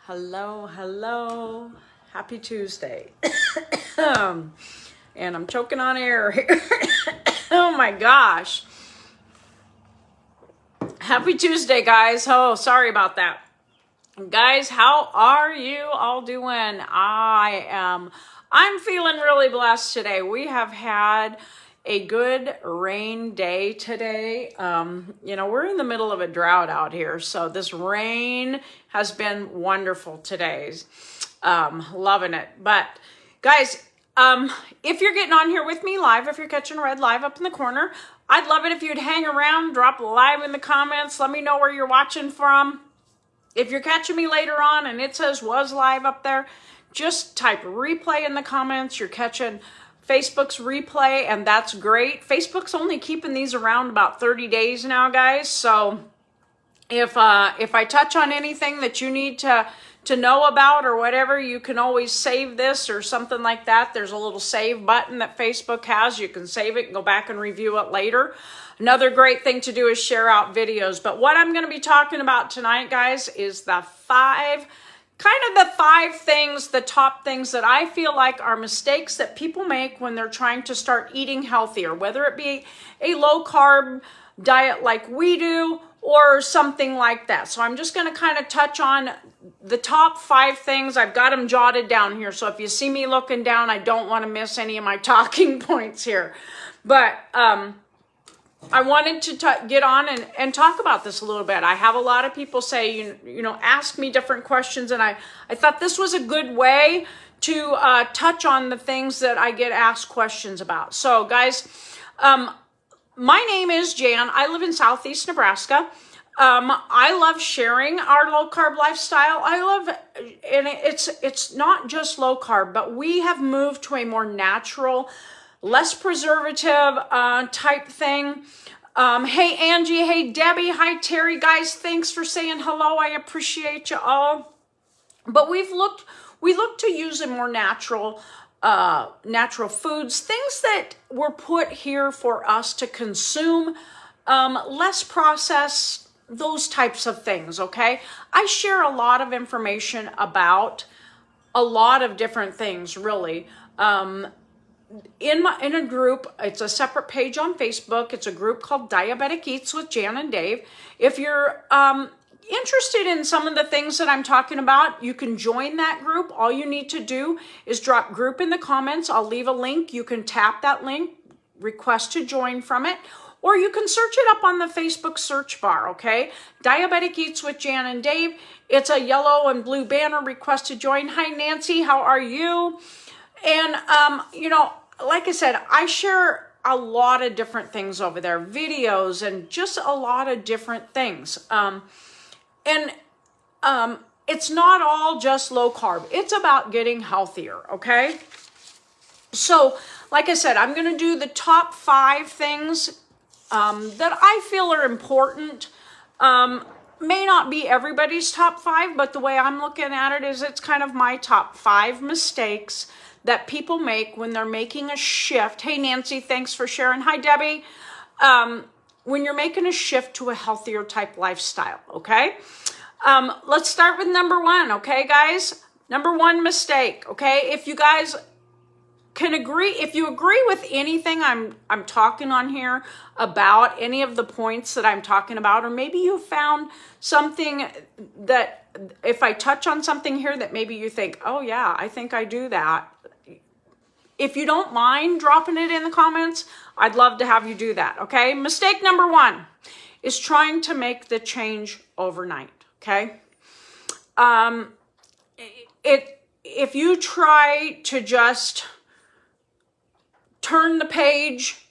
Hello, hello. Happy Tuesday. And I'm choking on air here. Oh my gosh. Happy Tuesday, guys. Oh, sorry about that. Guys, how are you all doing? I'm feeling really blessed today. We have had a good rain day today. We're in the middle of a drought out here, so this rain has been wonderful today. Loving it. But guys, if you're getting on here with me live, if you're catching Red live up in the corner, I'd love it if you'd hang around, drop a live in the comments, let me know where you're watching from. If you're catching me later on and it says was live up there, just type replay in the comments. You're catching Facebook's replay, and that's great. Facebook's only keeping these around about 30 days now, guys. So if I touch on anything that you need to know about or whatever, you can always save this or something like that. There's a little save button that Facebook has. You can save it and go back and review it later. Another great thing to do is share out videos. But what I'm going to be talking about tonight, guys, is the five things, the top things that I feel like are mistakes that people make when they're trying to start eating healthier, whether it be a low carb diet like we do or something like that. So I'm just going to kind of touch on the top 5 things. I've got them jotted down here. So if you see me looking down, I don't want to miss any of my talking points here. But I wanted to get on and talk about this a little bit. I have a lot of people say, ask me different questions. And I thought this was a good way to touch on the things that I get asked questions about. So guys, my name is Jan. I live in Southeast Nebraska. I love sharing our low carb lifestyle. And it's not just low carb, but we have moved to a more natural, less preservative type thing. Hey Angie, hey Debbie, hi Terry, guys, thanks for saying hello. I appreciate you all. But we look to use a more natural foods, things that were put here for us to consume, less processed, those types of things, okay? I share a lot of information about a lot of different things, really. In a group, it's a separate page on Facebook. It's a group called Diabetic Eats with Jan and Dave. If you're interested in some of the things that I'm talking about, you can join that group. All you need to do is drop group in the comments. I'll leave a link. You can tap that link, request to join from it, or you can search it up on the Facebook search bar, okay? Diabetic Eats with Jan and Dave. It's a yellow and blue banner, request to join. Hi, Nancy, how are you? And, like I said, I share a lot of different things over there, videos and just a lot of different things. It's not all just low carb. It's about getting healthier, okay? So, like I said, I'm going to do the top 5 things that I feel are important. May not be everybody's top 5, but the way I'm looking at it is it's kind of my top 5 mistakes that people make when they're making a shift. Hey, Nancy, thanks for sharing. Hi, Debbie. When you're making a shift to a healthier type lifestyle, okay? Let's start with number 1, okay, guys? Number 1 mistake, okay? If you guys can agree, if you agree with anything I'm talking on here about any of the points that I'm talking about, or maybe you found something that if I touch on something here that maybe you think, oh yeah, I think I do that. If you don't mind dropping it in the comments, I'd love to have you do that, okay? Mistake number 1 is trying to make the change overnight, okay? If you try to just turn the page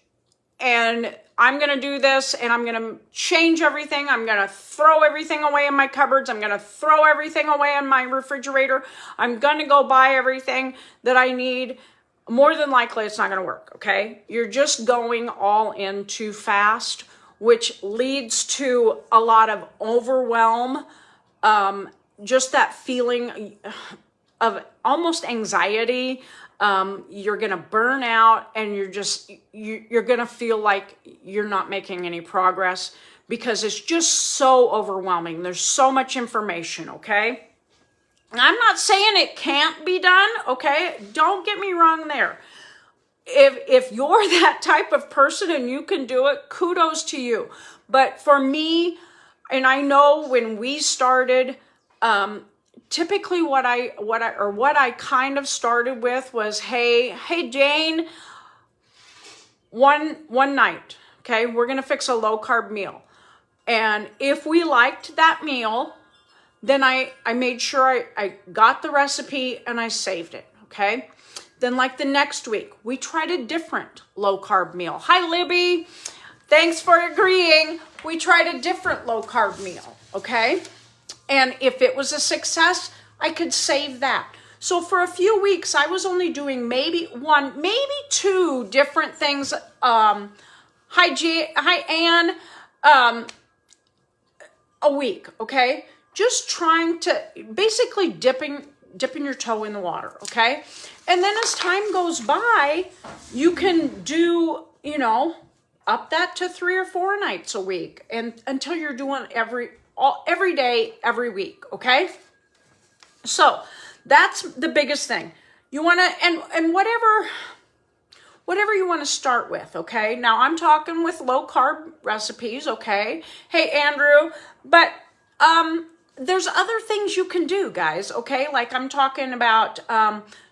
and I'm going to do this and I'm going to change everything, I'm going to throw everything away in my cupboards, I'm going to throw everything away in my refrigerator, I'm going to go buy everything that I need, more than likely it's not going to work, okay? You're just going all in too fast, which leads to a lot of overwhelm, just that feeling of almost anxiety. You're going to burn out and you're going to feel like you're not making any progress because it's just so overwhelming. There's so much information, okay? I'm not saying it can't be done, okay? Don't get me wrong there. If you're that type of person and you can do it, kudos to you. But for me, and I know when we started, typically what I kind of started with was, hey Jane, one night, okay, we're gonna fix a low carb meal. And if we liked that meal, then I made sure I got the recipe and I saved it, okay? Then like the next week, we tried a different low carb meal. Hi, Libby. Thanks for agreeing. We tried a different low carb meal, okay? And if it was a success, I could save that. So for a few weeks, I was only doing maybe one, maybe two different things. Hi, Ann. A week, okay? Just trying to, basically dipping your toe in the water, okay? And then as time goes by, you can do, up that to 3 or 4 nights a week, and until you're doing every day, every week, okay? So that's the biggest thing. You want to, and whatever you want to start with, okay? Now I'm talking with low carb recipes, okay? Hey, Andrew, but there's other things you can do, guys, okay? Like I'm talking about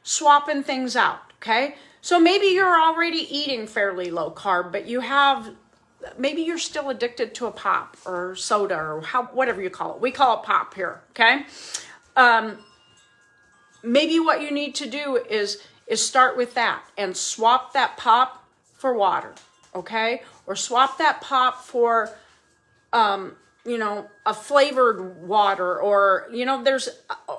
swapping things out, okay? So maybe you're already eating fairly low carb, but maybe you're still addicted to a pop or soda or whatever you call it. We call it pop here, okay? Maybe what you need to do is start with that and swap that pop for water, okay? Or swap that pop for a flavored water, or,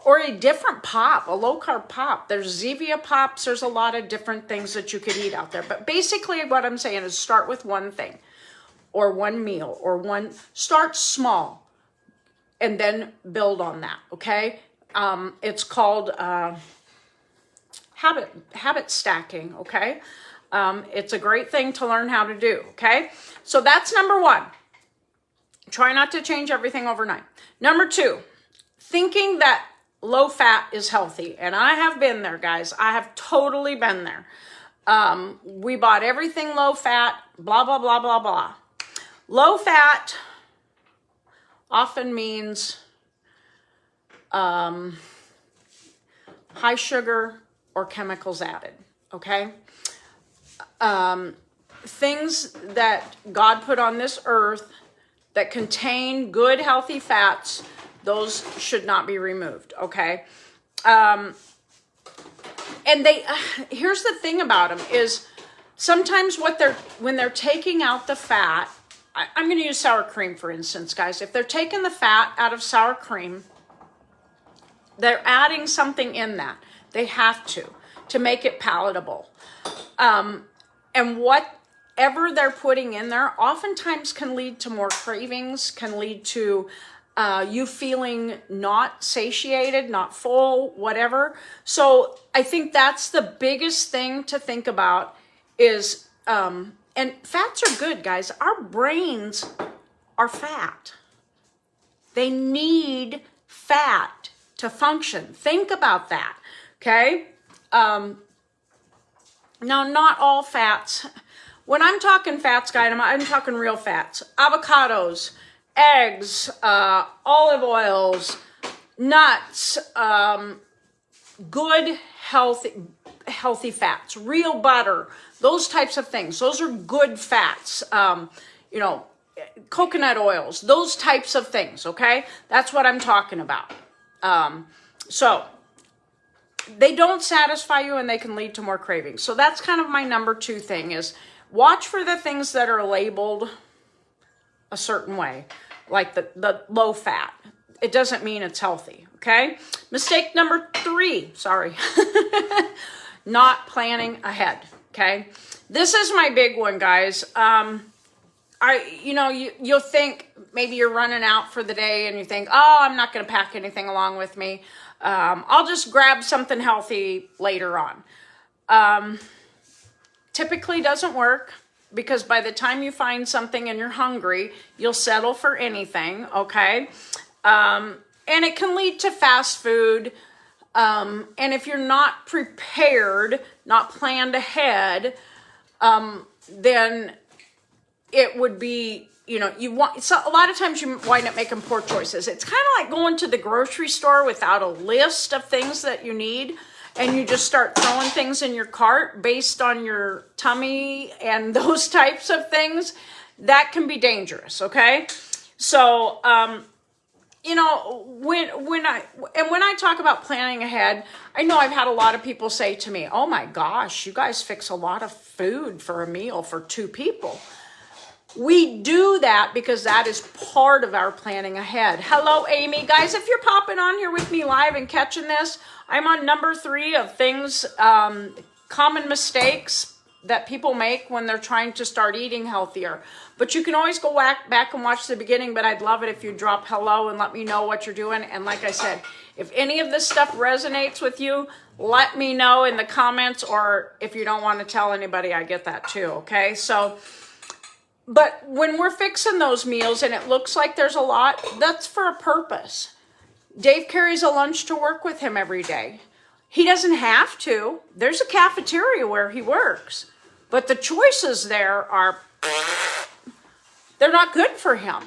or a different pop, a low carb pop. There's Zevia pops. There's a lot of different things that you could eat out there. But basically what I'm saying is start with one thing or one meal or start small and then build on that. Okay. It's called, habit stacking. Okay. It's a great thing to learn how to do. Okay. So that's number one. Try not to change everything overnight. Number 2, thinking that low fat is healthy. And I have been there, guys. I have totally been there. We bought everything low fat, blah, blah, blah, blah, blah. Low fat often means high sugar or chemicals added, okay? Things that God put on this earth that contain good, healthy fats, those should not be removed, okay? And here's the thing about them is sometimes when they're taking out the fat, I'm gonna use sour cream, for instance, guys. If they're taking the fat out of sour cream, they're adding something in that. They have to make it palatable. And whatever they're putting in there oftentimes can lead to more cravings, can lead to you feeling not satiated, not full, whatever. So I think that's the biggest thing to think about is, and fats are good, guys. Our brains are fat. They need fat to function. Think about that, okay? Now, not all fats. When I'm talking fats, guys, I'm talking real fats. Avocados, eggs, olive oils, nuts, good, healthy fats, real butter, those types of things. Those are good fats. Coconut oils, those types of things, okay? That's what I'm talking about. So they don't satisfy you and they can lead to more cravings. So that's kind of my number 2 thing is watch for the things that are labeled a certain way, like the low fat. It doesn't mean it's healthy, okay? Mistake number 3, sorry. Not planning ahead, okay? This is my big one, guys. You'll think maybe you're running out for the day and you think, oh, I'm not going to pack anything along with me. I'll just grab something healthy later on. Typically doesn't work because by the time you find something and you're hungry, you'll settle for anything, okay? And it can lead to fast food. And if you're not prepared, not planned ahead, then it would be, you want, so a lot of times you wind up making poor choices. It's kind of like going to the grocery store without a list of things that you need, and you just start throwing things in your cart based on your tummy and those types of things. That can be dangerous, okay? So, when I talk about planning ahead, I know I've had a lot of people say to me, "Oh my gosh, you guys fix a lot of food for a meal for 2 people." We do that because that is part of our planning ahead. Hello, Amy. Guys, if you're popping on here with me live and catching this, I'm on number 3 of things, common mistakes that people make when they're trying to start eating healthier. But you can always go back and watch the beginning, but I'd love it if you drop hello and let me know what you're doing. And like I said, if any of this stuff resonates with you, let me know in the comments, or if you don't want to tell anybody, I get that too, okay? So, but when we're fixing those meals and it looks like there's a lot, that's for a purpose. Dave carries a lunch to work with him every day. He doesn't have to. There's a cafeteria where he works. But the choices there are, they're not good for him.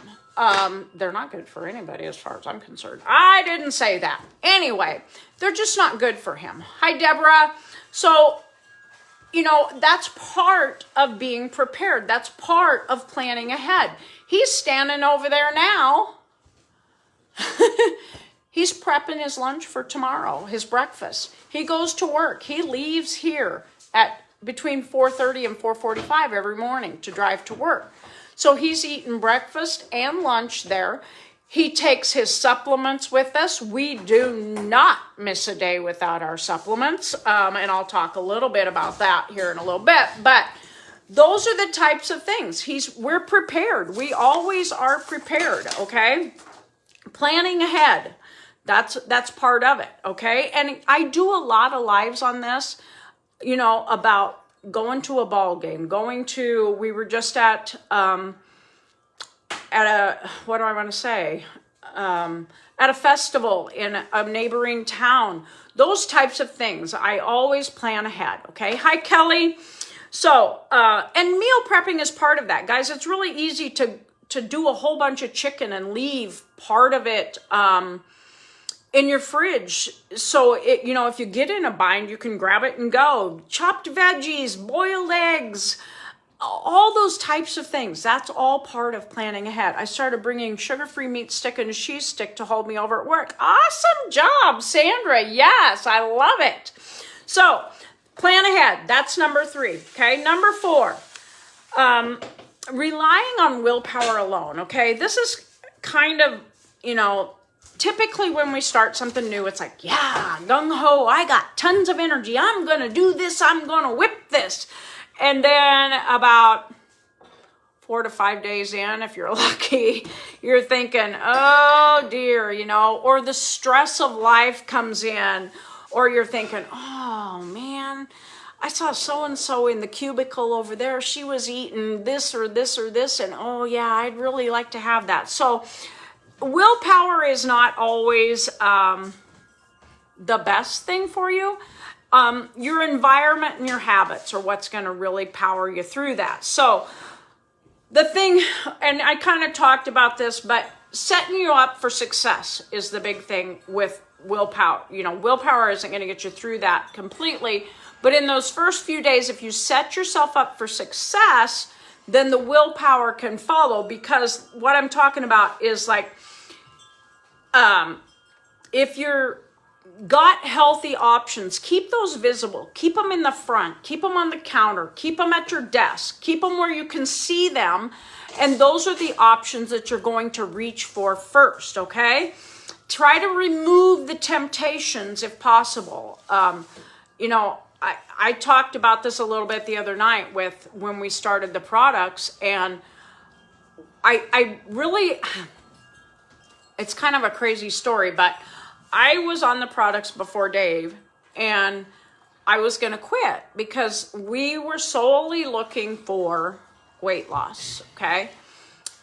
They're not good for anybody as far as I'm concerned. I didn't say that. Anyway, they're just not good for him. Hi, Deborah. So, that's part of being prepared. That's part of planning ahead. He's standing over there now. He's prepping his lunch for tomorrow, his breakfast. He goes to work. He leaves here at between 4:30 and 4:45 every morning to drive to work. So he's eating breakfast and lunch there. He takes his supplements with us. We do not miss a day without our supplements. And I'll talk a little bit about that here in a little bit. But those are the types of things. We're prepared. We always are prepared, okay? Planning ahead. That's part of it, okay? And I do a lot of lives on this, about going to a ball game, we were just at a festival in a neighboring town. Those types of things, I always plan ahead, okay? Hi, Kelly. So, and meal prepping is part of that. Guys, it's really easy to do a whole bunch of chicken and leave part of it, in your fridge. So if you get in a bind, you can grab it and go. Chopped veggies, boiled eggs, all those types of things. That's all part of planning ahead. I started bringing sugar-free meat stick and a cheese stick to hold me over at work. Awesome job, Sandra. Yes, I love it. So plan ahead. That's number 3. Okay. Number 4, relying on willpower alone. Okay. This is kind of, typically when we start something new, it's like, yeah, gung-ho, I got tons of energy. I'm going to do this. I'm going to whip this. And then about 4 to 5 days in, if you're lucky, you're thinking, oh dear, or the stress of life comes in, or you're thinking, oh man, I saw so-and-so in the cubicle over there. She was eating this or this or this. And oh yeah, I'd really like to have that. So willpower is not always the best thing for you. Your environment and your habits are what's going to really power you through that. So the thing, and I kind of talked about this, but setting you up for success is the big thing with willpower. Willpower isn't going to get you through that completely, but in those first few days, if you set yourself up for success, then the willpower can follow, because what I'm talking about is like, if you're got healthy options, keep those visible, keep them in the front, keep them on the counter, keep them at your desk, keep them where you can see them. And those are the options that you're going to reach for first. Okay. Try to remove the temptations if possible. I talked about this a little bit the other night when we started the products, and I really, it's kind of a crazy story, but I was on the products before Dave, and I was going to quit because we were solely looking for weight loss. Okay.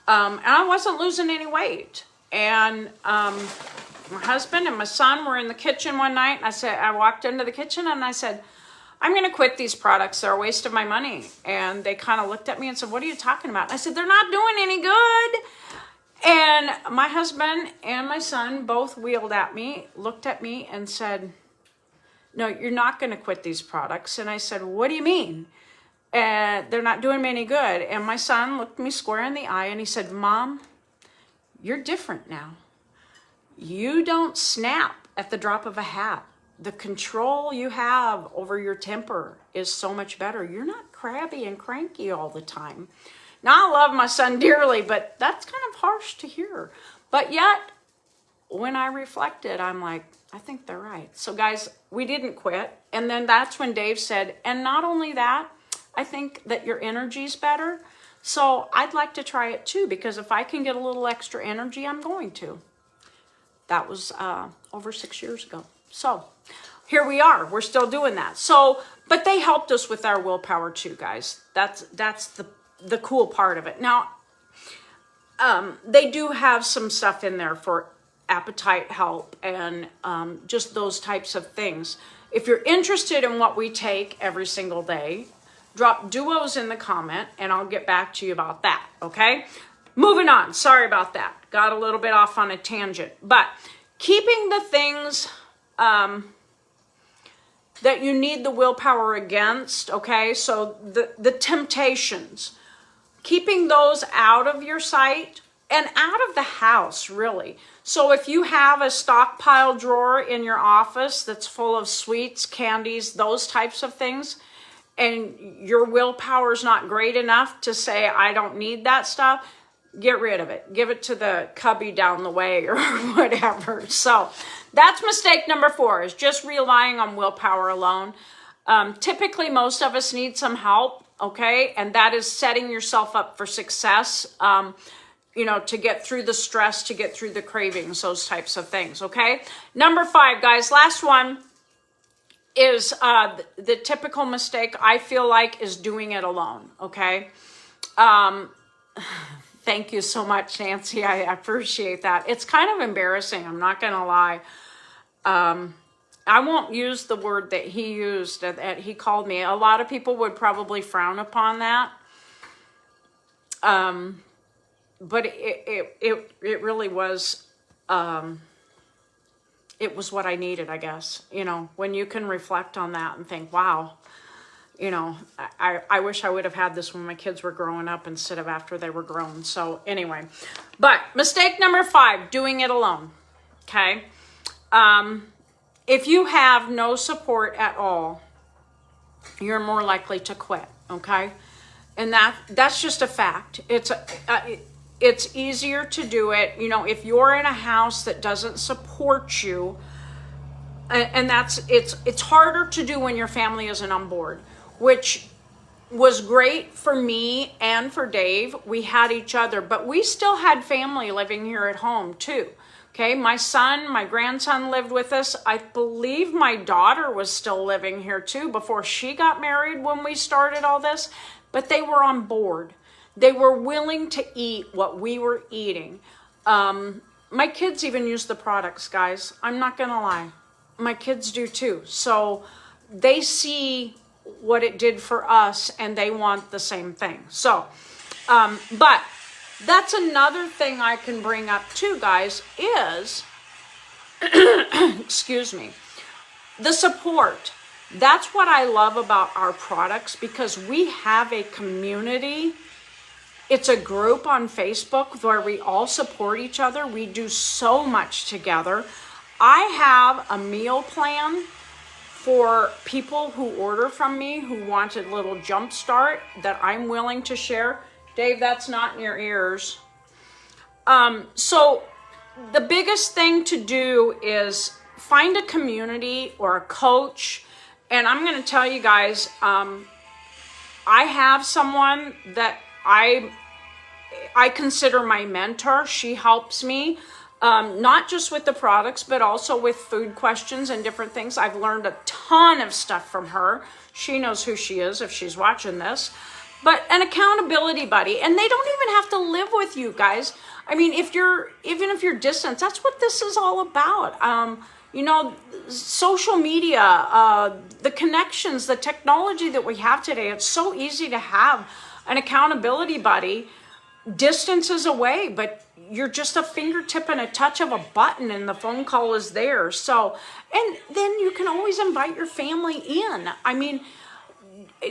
And I wasn't losing any weight. And, My husband and my son were in the kitchen one night. And I walked into the kitchen and I said, I'm going to quit these products. They're a waste of my money. And they kind of looked at me and said, what are you talking about? And I said, they're not doing any good. And my husband and my son both wheeled at me, looked at me and said, no, you're not going to quit these products. And I said, what do you mean? And they're not doing me any good. And my son looked me square in the eye and he said, Mom, you're different now. You don't snap at the drop of a hat. The control you have over your temper is so much better. You're not crabby and cranky all the time. Now, I love my son dearly, but that's kind of harsh to hear. But yet, when I reflected, I'm like, I think they're right. So guys, we didn't quit. And then that's when Dave said, and not only that, I think that your energy's better. So I'd like to try it too, because if I can get a little extra energy, I'm going to. That was over 6 years ago. So here we are. We're still doing that. So, but they helped us with our willpower too, guys. That's the cool part of it. Now, they do have some stuff in there for appetite help and just those types of things. If you're interested in what we take every single day, drop duos in the comment and I'll get back to you about that, okay? Moving on. Sorry about that. Got a little bit off on a tangent. But keeping the things that you need the willpower against, okay? So the temptations, keeping those out of your sight and out of the house, really. So if you have a stockpile drawer in your office that's full of sweets, candies, those types of things, and your willpower is not great enough to say, I don't need that stuff, get rid of it. Give it to the cubby down the way or whatever. So that's mistake number 4, is just relying on willpower alone. Typically, most of us need some help, okay? And that is setting yourself up for success, you know, to get through the stress, to get through the cravings, those types of things, okay? Number 5, guys, last one is the typical mistake, I feel like, is doing it alone, okay? Thank you so much, Nancy. I appreciate that. It's kind of embarrassing. I'm not going to lie. I won't use the word that he used, that he called me. A lot of people would probably frown upon that. But it really was, it was what I needed, I guess. You know, when you can reflect on that and think, wow, you know, I wish I would have had this when my kids were growing up instead of after they were grown. So anyway, but mistake number 5, doing it alone. Okay. If you have no support at all, you're more likely to quit. Okay. And that's just a fact. It's easier to do it. You know, if you're in a house that doesn't support you, and it's harder to do when your family isn't on board, which was great for me and for Dave. We had each other, but we still had family living here at home too. Okay, my grandson lived with us. I believe my daughter was still living here too before she got married when we started all this, but they were on board. They were willing to eat what we were eating. My kids even use the products, guys. I'm not gonna lie. My kids do too. So they see what it did for us and they want the same thing. So, but that's another thing I can bring up too, guys, is, excuse me, the support. That's what I love about our products, because we have a community. It's a group on Facebook where we all support each other. We do so much together. I have a meal plan for people who order from me who want a little jump start that I'm willing to share. Dave, that's not in your ears. So the biggest thing to do is find a community or a coach. And I'm going to tell you guys, I have someone that I consider my mentor. She helps me. Not just with the products, but also with food questions and different things. I've learned a ton of stuff from her. She knows who she is if she's watching this. But an accountability buddy. And they don't even have to live with you, guys. I mean, even if you're distant, that's what this is all about. You know, social media, the connections, the technology that we have today, it's so easy to have an accountability buddy distances away, but you're just a fingertip and a touch of a button and the phone call is there. So, and then you can always invite your family in. I mean,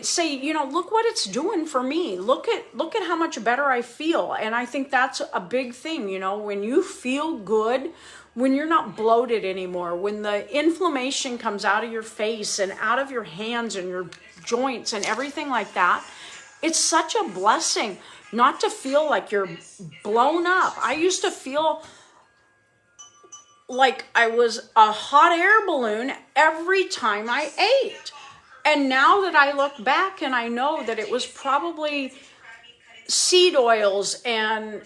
say, you know, look what it's doing for me. Look at how much better I feel. And I think that's a big thing, you know, when you feel good, when you're not bloated anymore, when the inflammation comes out of your face and out of your hands and your joints and everything like that, it's such a blessing not to feel like you're blown up. I used to feel like I was a hot air balloon every time I ate. And now that I look back and I know that it was probably seed oils and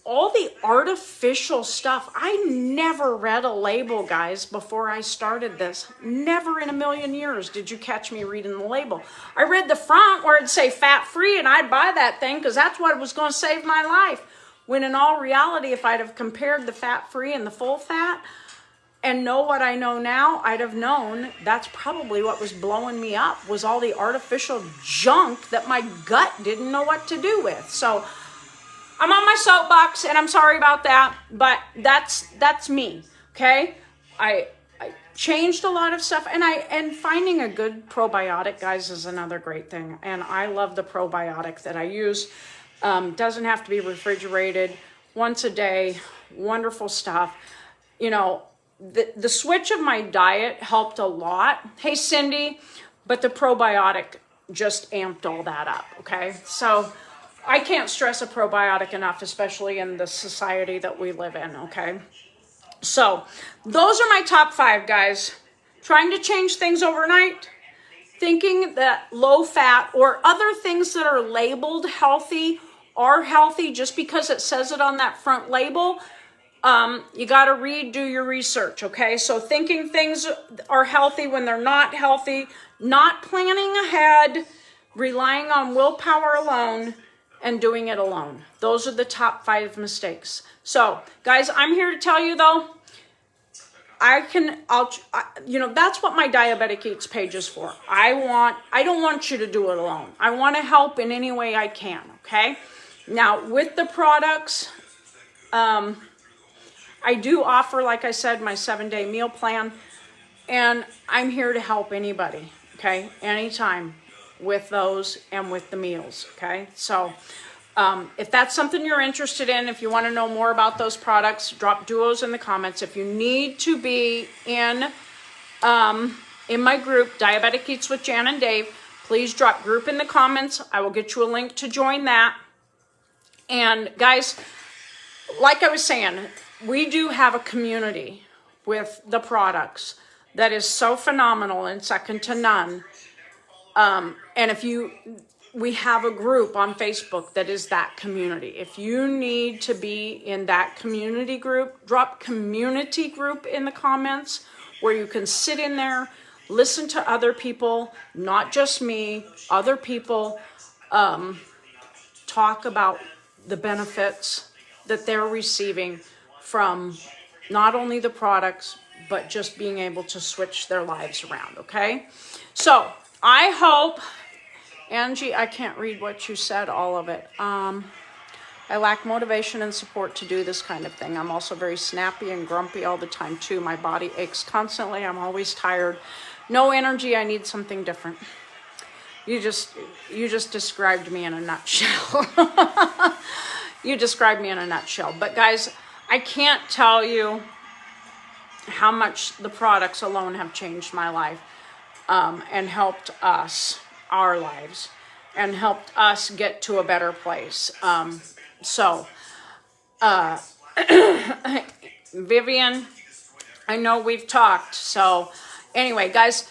all the artificial stuff. I never read a label, guys, before I started this. Never in a million years did you catch me reading the label. I read the front where it'd say fat free and I'd buy that thing because that's what was going to save my life. When in all reality, if I'd have compared the fat free and the full fat and know what I know now, I'd have known that's probably what was blowing me up, was all the artificial junk that my gut didn't know what to do with. So I'm on my soapbox and I'm sorry about that, but that's me, okay? I changed a lot of stuff, and finding a good probiotic, guys, is another great thing. And I love the probiotic that I use. Doesn't have to be refrigerated, once a day, wonderful stuff. You know, the switch of my diet helped a lot. Hey, Cindy, but the probiotic just amped all that up, okay? So I can't stress a probiotic enough, especially in the society that we live in, okay? So those are my top 5, guys. Trying to change things overnight, thinking that low fat or other things that are labeled healthy are healthy just because it says it on that front label. You got to do your research, okay? So thinking things are healthy when they're not healthy, not planning ahead, relying on willpower alone, and doing it alone. Those are the top 5 mistakes. So, guys, I'm here to tell you, though, you know, that's what my Diabetic Eats page is for. I don't want you to do it alone. I want to help in any way I can, okay? Now, with the products, I do offer, like I said, my 7-day meal plan, and I'm here to help anybody, okay? Anytime with those and with the meals, okay? So if that's something you're interested in, if you want to know more about those products, drop duos in the comments. If you need to be in my group, Diabetic Eats with Jan and Dave, please drop group in the comments. I will get you a link to join that. And guys, like I was saying, we do have a community with the products that is so phenomenal and second to none. And we have a group on Facebook that is that community. If you need to be in that community group, drop community group in the comments where you can sit in there, listen to other people, not just me, other people, talk about the benefits that they're receiving from not only the products, but just being able to switch their lives around, okay? So I hope, Angie, I can't read what you said, all of it. I lack motivation and support to do this kind of thing. I'm also very snappy and grumpy all the time too. My body aches constantly. I'm always tired. No energy. I need something different. You just described me in a nutshell. You described me in a nutshell. But guys, I can't tell you how much the products alone have changed my life, and helped us, our lives, and helped us get to a better place. Vivian, I know we've talked. So anyway, guys,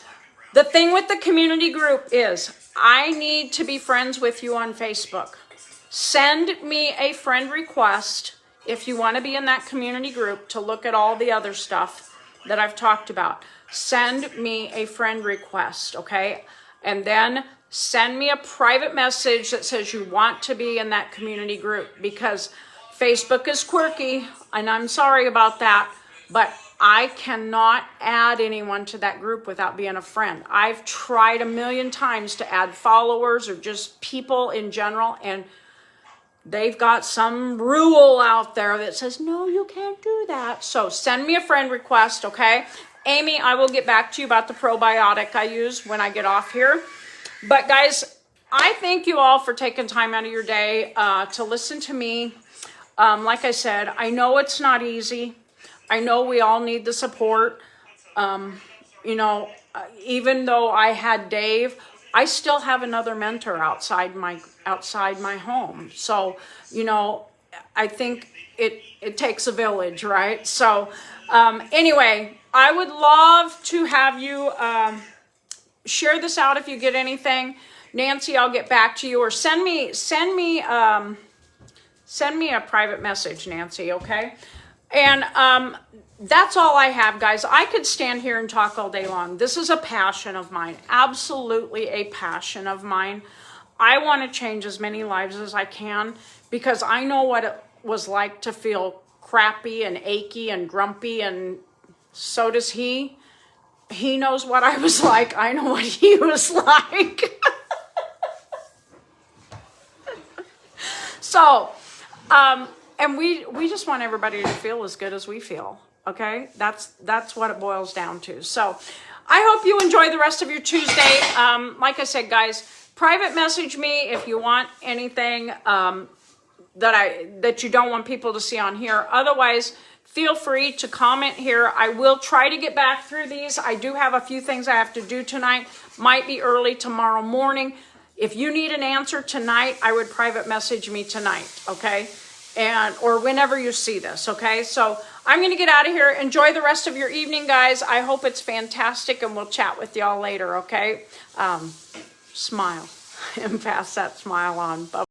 the thing with the community group is I need to be friends with you on Facebook. Send me a friend request if you want to be in that community group to look at all the other stuff that I've talked about. Send me a friend request, okay? And then send me a private message that says you want to be in that community group, because Facebook is quirky, and I'm sorry about that, but I cannot add anyone to that group without being a friend. I've tried a million times to add followers or just people in general, and they've got some rule out there that says, no, you can't do that. So send me a friend request, okay? Amy, I will get back to you about the probiotic I use when I get off here. But guys, I thank you all for taking time out of your day to listen to me. Like I said, I know it's not easy. I know we all need the support. You know, even though I had Dave, I still have another mentor outside my home. So, you know, I think it takes a village, right? So, anyway, I would love to have you share this out if you get anything. Nancy, I'll get back to you, or send me a private message, Nancy, okay? And that's all I have, guys. I could stand here and talk all day long. This is a passion of mine, absolutely a passion of mine. I want to change as many lives as I can because I know what it was like to feel crappy and achy and grumpy, and so does he. He knows what I was like. I know what he was like. So, and we just want everybody to feel as good as we feel. Okay, that's what it boils down to. So I hope you enjoy the rest of your Tuesday. Like I said, guys, private message me if you want anything that you don't want people to see on here. Otherwise, feel free to comment here. I will try to get back through these. I do have a few things I have to do tonight. Might be early tomorrow morning. If you need an answer tonight, I would private message me tonight, okay? Or whenever you see this, okay? So I'm going to get out of here. Enjoy the rest of your evening, guys. I hope it's fantastic, and we'll chat with y'all later, okay? Smile and pass that smile on. Bye.